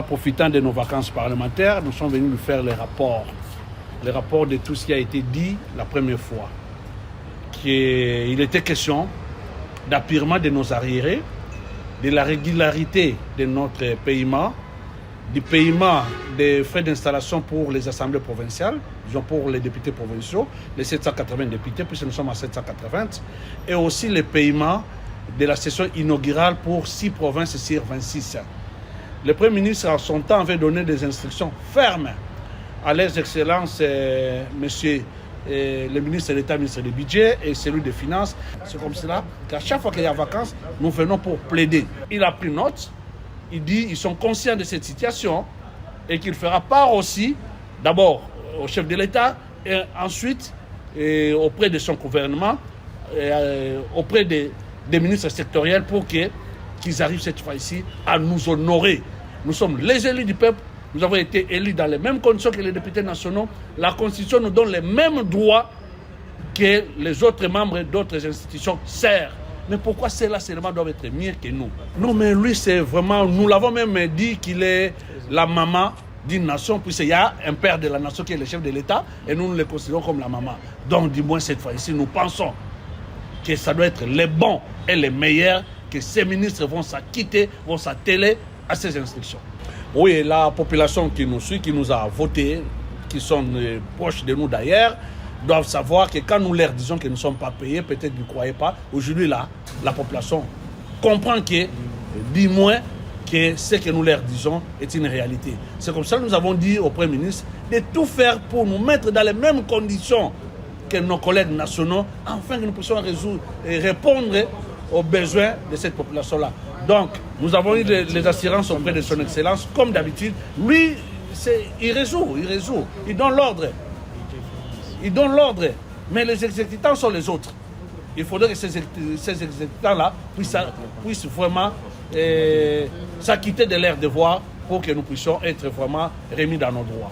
Profitant de nos vacances parlementaires, nous sommes venus lui faire les rapports de tout ce qui a été dit la première fois. Il était question d'appurement de nos arriérés, de la régularité de notre paiement, du paiement des frais d'installation pour les assemblées provinciales, disons pour les députés provinciaux, les 780 députés, puisque nous sommes à 780, et aussi le paiement de la session inaugurale pour 6 provinces sur 26. Le Premier ministre, en son temps, avait donné des instructions fermes à leurs excellences, monsieur le ministre de l'État, ministre du Budget et celui des Finances. C'est comme cela qu'à chaque fois qu'il y a vacances, nous venons pour plaider. Il a pris note, il dit qu'ils sont conscients de cette situation et qu'il fera part aussi, d'abord au chef de l'État et ensuite auprès de son gouvernement, auprès des ministres sectoriels pour qu'ils arrivent cette fois-ci à nous honorer. Nous sommes les élus du peuple, nous avons été élus dans les mêmes conditions que les députés nationaux. La Constitution nous donne les mêmes droits que les autres membres d'autres institutions serrent. Mais pourquoi ceux-là seulement doivent être mieux que nous? Non, mais lui, c'est vraiment... Nous l'avons même dit qu'il est la maman d'une nation, puisqu'il y a un père de la nation qui est le chef de l'État, et nous le considérons comme la maman. Donc, du moins, cette fois-ci, nous pensons que ça doit être les bons et les meilleurs, que ces ministres vont s'acquitter, vont s'atteler à ces instructions. Oui, la population qui nous suit, qui nous a voté, qui sont proches de nous d'ailleurs, doivent savoir que quand nous leur disons que nous ne sommes pas payés, peut-être qu'ils ne croyaient pas. Aujourd'hui, là, la population comprend que, du moins, que ce que nous leur disons est une réalité. C'est comme ça que nous avons dit au Premier ministre de tout faire pour nous mettre dans les mêmes conditions que nos collègues nationaux, afin que nous puissions résoudre et répondre aux besoins de cette population-là. Donc, nous avons eu les assurances auprès de son Excellence, comme d'habitude. Lui, il résout, il donne l'ordre. Il donne l'ordre, mais les exécutants sont les autres. Il faudrait que ces exécutants-là puissent vraiment s'acquitter de leurs devoirs pour que nous puissions être vraiment remis dans nos droits.